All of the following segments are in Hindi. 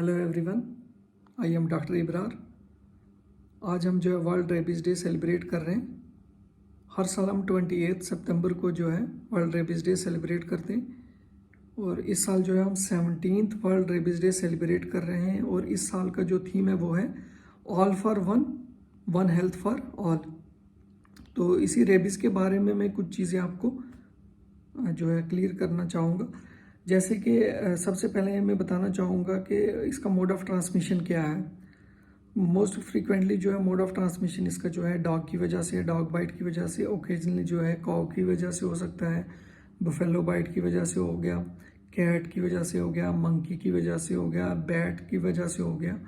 Hello everyone, I am doctor Ibrar. आज हम जो है वर्ल्ड रेबीज़ डे सेलिब्रेट कर रहे हैं। हर साल हम 28 सितंबर को जो है वर्ल्ड रेबीज़ डे सेलिब्रेट करते हैं और इस साल जो है हम 17th world rabies day celebrate कर रहे हैं। और इस साल का जो थीम है वो है all for one, one health for all. तो इसी रेबीज़ के बारे में मैं कुछ चीज़ें आपको जो है क्लियर करना चाहूँगा। जैसे कि सबसे पहले मैं बताना चाहूँगा कि इसका मोड ऑफ ट्रांसमिशन क्या है। मोस्ट फ्रीक्वेंटली जो है मोड ऑफ ट्रांसमिशन इसका जो है डॉग की वजह से, डॉग बाइट की वजह से, ओकेजनली जो है कॉव की वजह से हो सकता है, बफेलो बाइट की वजह से हो गया, कैट की वजह से हो गया, मंकी की वजह से हो गया, बैट की वजह से हो गया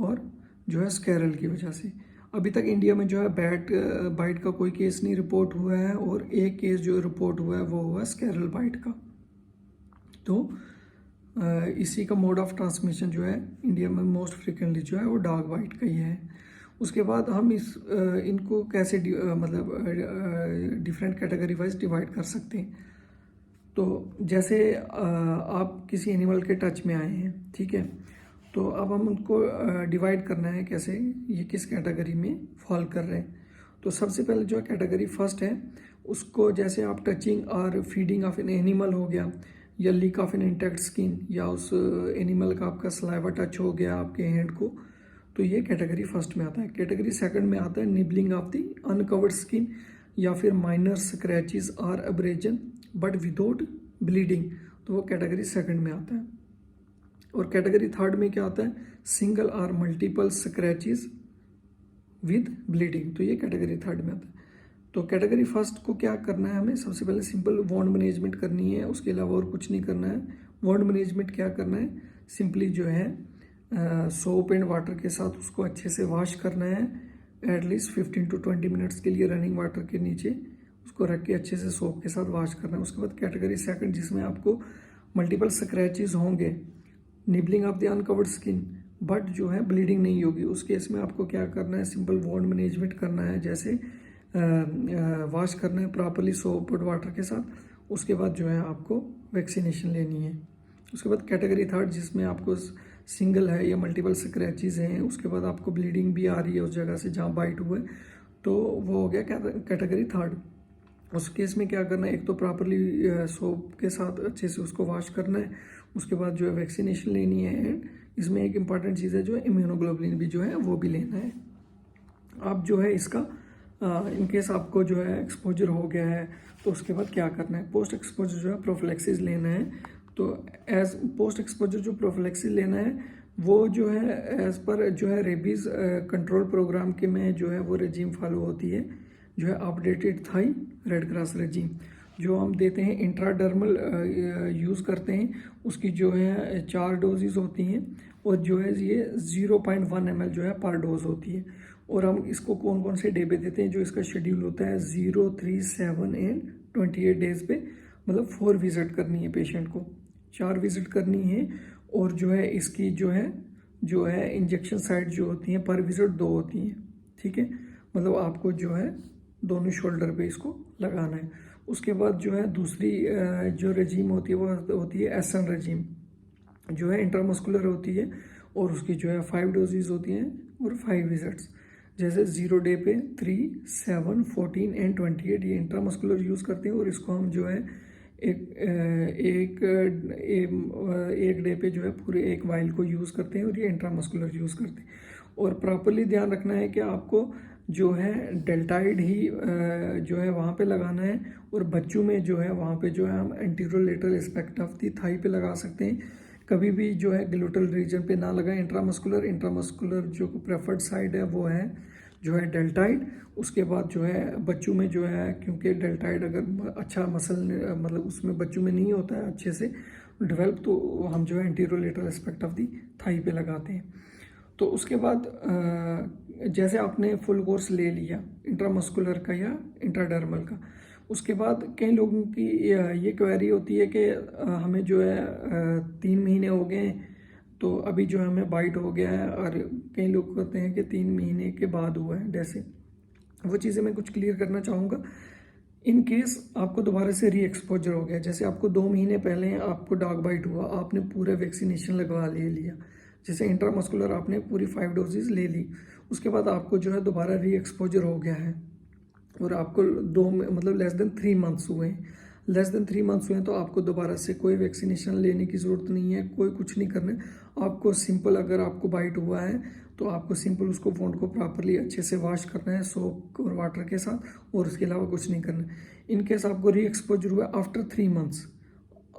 और जो है स्कैरल की वजह से। अभी तक इंडिया में जो है बैट बाइट का कोई केस नहीं रिपोर्ट हुआ है और एक केस जो रिपोर्ट हुआ है वो हुआ स्कैरल बाइट का। तो इसी का मोड ऑफ ट्रांसमिशन जो है इंडिया में मोस्ट फ्रिक्वेंटली जो है वो डॉग बाइट का ही है। उसके बाद हम इनको कैसे डिफरेंट कैटेगरी वाइज डिवाइड कर सकते हैं। तो जैसे आप किसी एनिमल के टच में आए हैं, ठीक है, तो अब हम उनको डिवाइड करना है कैसे, ये किस कैटेगरी में फॉल कर रहे हैं। तो सबसे पहले जो कैटेगरी फर्स्ट है उसको, जैसे आप टचिंग और फीडिंग ऑफ एन एनिमल हो गया, या leak of an intact skin, या उस एनिमल का आपका सलाइवा टच हो गया आपके हैंड को, तो ये कैटेगरी फर्स्ट में आता है। कैटेगरी सेकंड में आता है nibbling of the uncovered skin, या फिर माइनर स्क्रैचेस और अब्रेजन बट विदाउट ब्लीडिंग, तो वो कैटेगरी सेकंड में आता है। और कैटेगरी थर्ड में क्या आता है, सिंगल और मल्टीपल स्क्रैचेस विद ब्लीडिंग, तो ये कैटेगरी थर्ड में आता है। तो कैटेगरी फर्स्ट को क्या करना है, हमें सबसे पहले सिंपल वॉन्ड मैनेजमेंट करनी है, उसके अलावा और कुछ नहीं करना है। वॉन्ड मैनेजमेंट क्या करना है, सिंपली जो है सोप एंड वाटर के साथ उसको अच्छे से वॉश करना है, एटलीस्ट 15 to 20 मिनट्स के लिए रनिंग वाटर के नीचे उसको रख के अच्छे से सोप के साथ वॉश करना है। उसके बाद कैटेगरी सेकंड, जिसमें आपको मल्टीपल स्क्रैचेस होंगे, nibbling of the uncovered skin, but जो है ब्लीडिंग नहीं होगी, उस केस में आपको क्या करना है, सिंपल वॉन्ड मैनेजमेंट करना है, जैसे वॉश करना है प्रॉपरली सोप और वाटर के साथ। उसके बाद जो है आपको वैक्सीनेशन लेनी है। उसके बाद कैटेगरी थर्ड, जिसमें आपको सिंगल है या मल्टीपल स्क्रैचेस हैं, उसके बाद आपको ब्लीडिंग भी आ रही है उस जगह से जहाँ बाइट हुआ है, तो वो हो गया कैटेगरी थर्ड। उस केस में क्या करना है, एक तो प्रॉपरली सोप के साथ अच्छे से उसको वॉश करना है, उसके बाद जो है वैक्सीनेशन लेनी है, एंड इसमें एक इम्पॉर्टेंट चीज़ है जो है इम्यूनोग्लोबुलिन भी जो है वो भी लेना है। अब जो है इसका इनकेस आपको जो है एक्सपोजर हो गया है तो उसके बाद क्या करना है, पोस्ट एक्सपोजर जो है प्रोफिलैक्सिस लेना है। तो एज पोस्ट एक्सपोजर जो प्रोफिलैक्सिस लेना है वो जो है एज पर जो है रेबीज़ कंट्रोल प्रोग्राम के में जो है वो रेजीम फॉलो होती है, जो है updated Thai red cross regime जो हम देते हैं, इंट्राडर्मल यूज़ करते हैं। उसकी जो है 4 डोजेज होती हैं और जो है ये 0.1 ml जो है पर डोज होती है। और हम इसको कौन कौन से डे पे देते हैं, जो इसका शेड्यूल होता है 0, 3, 7 एंड 28 डेज पे, मतलब 4 विजिट करनी है पेशेंट को, 4 विजिट करनी है। और जो है इसकी जो है इंजेक्शन साइट जो होती हैं पर विजिट 2 होती हैं, ठीक है, मतलब आपको जो है दोनों शोल्डर पे इसको लगाना है। उसके बाद जो है दूसरी जो रेजीम होती है वो होती है एसन रेजीम, जो है इंट्रामस्कुलर होती है और उसकी जो है 5 डोजेज होती हैं और 5 विजिट्स, जैसे 0 डे पे 3, 7, 14 एंड 28 ये इंट्रामस्कुलर यूज़ करते हैं। और इसको हम जो है एक डे पे जो है पूरे एक वाइल को यूज़ करते हैं और ये इंट्रामस्कुलर यूज़ करते हैं। और प्रॉपरली ध्यान रखना है कि आपको जो है डेल्टाइड ही जो है वहाँ पे लगाना है। और बच्चों में जो है वहाँ पे जो है हम एंटीरोलेटरल एस्पेक्ट ऑफ दी थाई पे लगा सकते हैं, कभी भी जो है ग्लूटल रीजन पे ना लगाएं। इंट्रामस्कुलर जो प्रेफर्ड साइड है वो है जो है डेल्टाइड। उसके बाद जो है बच्चों में जो है, क्योंकि डेल्टाइड अगर अच्छा मसल मतलब उसमें बच्चों में नहीं होता है अच्छे से डेवलप, तो हम जो है एंटीरोलेटरल एस्पेक्ट ऑफ दी थाई पे लगाते हैं। तो उसके बाद जैसे आपने फुल कोर्स ले लिया इंट्रामस्कुलर का या इंट्राडर्मल का, उसके बाद कई लोगों की ये क्वेरी होती है कि हमें जो है 3 महीने हो गए तो अभी जो हमें बाइट हो गया है, और कई लोग कहते हैं कि 3 महीने के बाद हुआ है। जैसे वो चीज़ें मैं कुछ क्लियर करना चाहूँगा। इन केस आपको दोबारा से री एक्सपोजर हो गया, जैसे आपको 2 महीने पहले आपको डॉग बाइट हुआ, आपने पूरा वैक्सीनेशन लगवा ले लिया, जैसे इंट्रामस्कुलर आपने पूरी 5 डोजेज ले ली, उसके बाद आपको जो है दोबारा री एक्सपोजर हो गया है और आपको मतलब लेस देन 3 मंथ्स हुए हैं, लेस देन 3 मंथ्स हुए हैं, तो आपको दोबारा से कोई वैक्सीनेशन लेने की ज़रूरत नहीं है, कोई कुछ नहीं करना है आपको। सिंपल अगर आपको बाइट हुआ है तो आपको सिंपल उसको वुंड को प्रॉपरली अच्छे से वॉश करना है सोप और वाटर के साथ, और उसके अलावा कुछ नहीं करना है। इन केस आपको री एक्सपोजर हुआ आफ्टर 3 मंथ्स,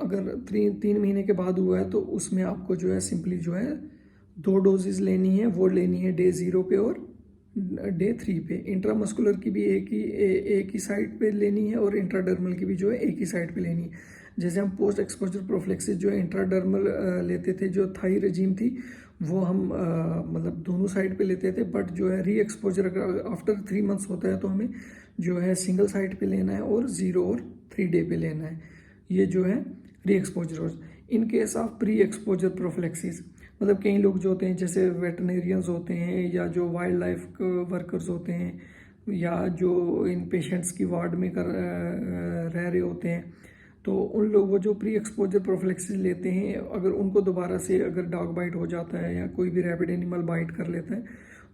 अगर 3 महीने के बाद हुआ है, तो उसमें आपको जो है सिंपली जो है 2 डोजेज लेनी है, वो लेनी है डे 0 पे और डे 3 पे। इंट्रामस्कुलर की भी एक ही साइड पे लेनी है और इंट्राडर्मल की भी जो है एक ही साइड पे लेनी है। जैसे हम पोस्ट एक्सपोजर प्रोफिलैक्सिस जो है इंट्राडर्मल लेते थे, जो थाई रेजिम थी, वो हम मतलब दोनों साइड पे लेते थे, बट जो है री एक्सपोजर अगर आफ्टर 3 मंथ्स होता है तो हमें जो है सिंगल साइड पे लेना है और 0 और 3 डे पे लेना है। ये जो है री exposure. In case of pre exposure prophylaxis, मतलब कई लोग जो होते हैं जैसे वेटरनेरियंस होते हैं या जो वाइल्ड लाइफ वर्कर्स होते हैं या जो इन पेशेंट्स की वार्ड में रह रहे होते हैं, तो उन लोग वो जो प्री एक्सपोजर प्रोफिलैक्सिस लेते हैं, अगर उनको दोबारा से अगर डॉग बाइट हो जाता है या कोई भी रैबिड एनिमल बाइट कर लेता है,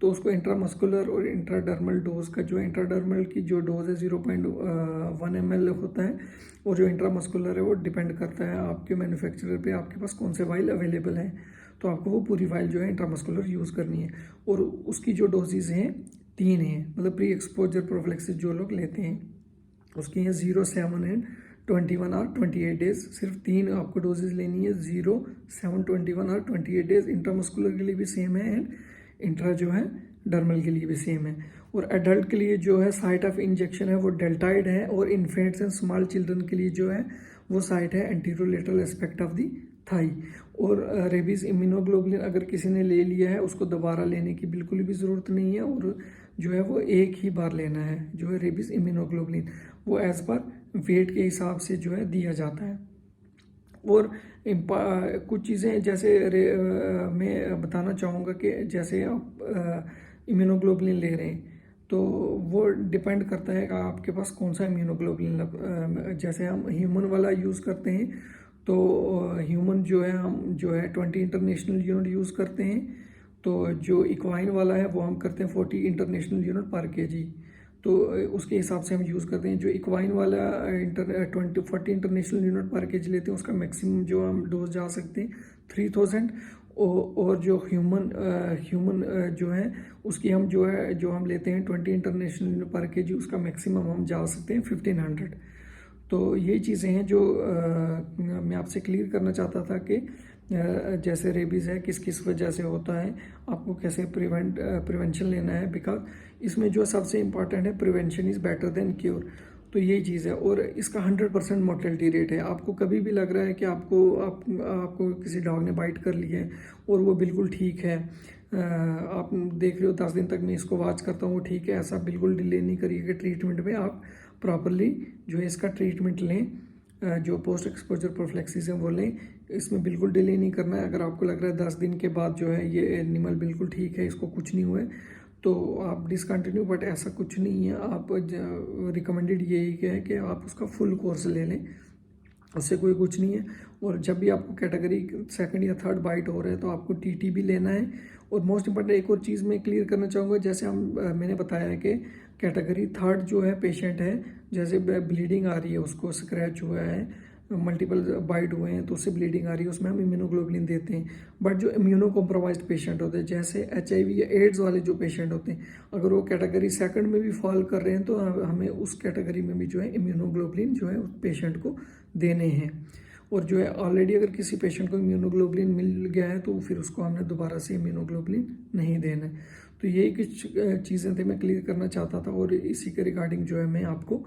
तो उसको इंट्रामस्कुलर और इंट्राडर्मल डोज का जो इंट्राडर्मल की जो डोज है 0.1 ml होता है, और जो इंट्रामस्कुलर है वो डिपेंड करता है आपके मैन्युफैक्चरर पे, आपके पास कौन से वाइल अवेलेबल हैं, तो आपको वो पूरी वाइल जो है इंट्रामस्कुलर यूज़ करनी है। और उसकी जो डोजेज हैं 3 हैं, मतलब प्री एक्सपोजर प्रोफिलैक्सिस जो लोग लेते हैं उसकी हैं 0, 7 एंड 21 और 28 डेज। सिर्फ 3 आपको डोजेज लेनी है, 0, 7, 21 और 28 डेज। इंट्रामस्कुलर के लिए भी सेम है एंड इंट्रा जो है डर्मल के लिए भी सेम है। और एडल्ट के लिए जो है साइट ऑफ इंजेक्शन है वो डेल्टाइड है, और इन्फेंट्स एंड स्मॉल चिल्ड्रन के लिए जो है वो साइट है एंटीरोलेटरल एस्पेक्ट ऑफ दी थाई। और रेबीज इम्यूनोग्लोबुलिन अगर किसी ने ले लिया है उसको दोबारा लेने की बिल्कुल भी ज़रूरत नहीं है, और जो है वो एक ही बार लेना है। जो है रेबीज इम्यूनोग्लोबुलिन वो एज पर वेट के हिसाब से जो है दिया जाता है। और कुछ चीज़ें जैसे मैं बताना चाहूँगा कि जैसे आप इम्यूनोग्लोबुलिन ले रहे हैं तो वो डिपेंड करता है कि आपके पास कौन सा इम्यूनोग्लोबुलिन। जैसे हम ह्यूमन वाला यूज़ करते हैं तो ह्यूमन जो है हम जो है 20 इंटरनेशनल यूनिट यूज़ करते हैं, तो जो इक्वाइन वाला है वो हम करते हैं 40 इंटरनेशनल यूनिट पर kg, तो उसके हिसाब से हम यूज़ करते हैं। जो इक्वाइन वाला 40 इंटरनेशनल यूनिट पर kg लेते हैं उसका मैक्सिमम जो हम डोज जा सकते हैं 3000, और जो ह्यूमन जो है उसकी हम जो हम लेते हैं 20 इंटरनेशनल यूनिट पर kg, उसका मैक्सिमम हम जा सकते हैं 1500। तो ये चीज़ें हैं जो मैं आपसे क्लियर करना चाहता था कि जैसे रेबीज़ है किस किस वजह से होता है, आपको कैसे प्रिवेंशन लेना है, बिकॉज इसमें जो सबसे इम्पॉर्टेंट है prevention is better than cure. तो यही चीज़ है, और इसका 100% मोर्टेलिटी रेट है। आपको कभी भी लग रहा है कि आपको किसी डॉग ने बाइट कर लिया है और वो बिल्कुल ठीक है, आप देख रहे हो 10 दिन तक मैं इसको वॉच करता हूँ, ठीक है, ऐसा बिल्कुल डिले नहीं करिएगा ट्रीटमेंट में। आप प्रॉपरली जो है इसका ट्रीटमेंट लें, जो पोस्ट एक्सपोजर प्रोफिलैक्सिस है वो लें, इसमें बिल्कुल डिले नहीं करना है। अगर आपको लग रहा है 10 दिन के बाद जो है ये एनिमल बिल्कुल ठीक है, इसको कुछ नहीं हुआ है, तो आप डिसकंटिन्यू, बट ऐसा कुछ नहीं है। आप रिकमेंडेड यही है कि आप उसका फुल कोर्स ले लें, उससे कोई कुछ नहीं है। और जब भी आपको कैटेगरी 2nd या 3rd बाइट हो रहा है तो आपको टीटी भी लेना है। और मोस्ट इंपॉर्टेंट एक और चीज़ मैं क्लियर करना चाहूँगा, जैसे मैंने बताया है कि कैटेगरी 3rd जो है पेशेंट है, जैसे ब्लीडिंग आ रही है, उसको स्क्रैच हुआ है, मल्टीपल बाइट हुए हैं तो उससे ब्लीडिंग आ रही है, उसमें हम इम्यूनोग्लोबुलिन देते हैं। बट जो इम्यूनो कॉम्प्रोमाइज्ड पेशेंट होते हैं, जैसे HIV या एड्स वाले जो पेशेंट होते हैं, अगर वो कैटेगरी 2nd में भी फॉल कर रहे हैं तो हमें उस कैटेगरी में भी जो है इम्यूनोग्लोबुलिन जो है उस पेशेंट को देने हैं। और जो है ऑलरेडी अगर किसी पेशेंट को इम्यूनोग्लोबुलिन मिल गया है तो फिर उसको हमने दोबारा से इम्यूनोग्लोबुलिन नहीं देना है। तो यही कुछ चीज़ें थे मैं क्लियर करना चाहता था, और इसी के रिगार्डिंग जो है मैं आपको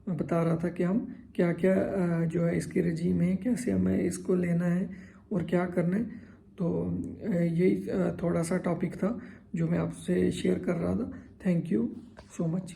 बता रहा था कि हम क्या क्या जो है इसकी रेजीम है, कैसे हमें इसको लेना है और क्या करना है। तो यही थोड़ा सा टॉपिक था जो मैं आपसे शेयर कर रहा था। Thank you so much.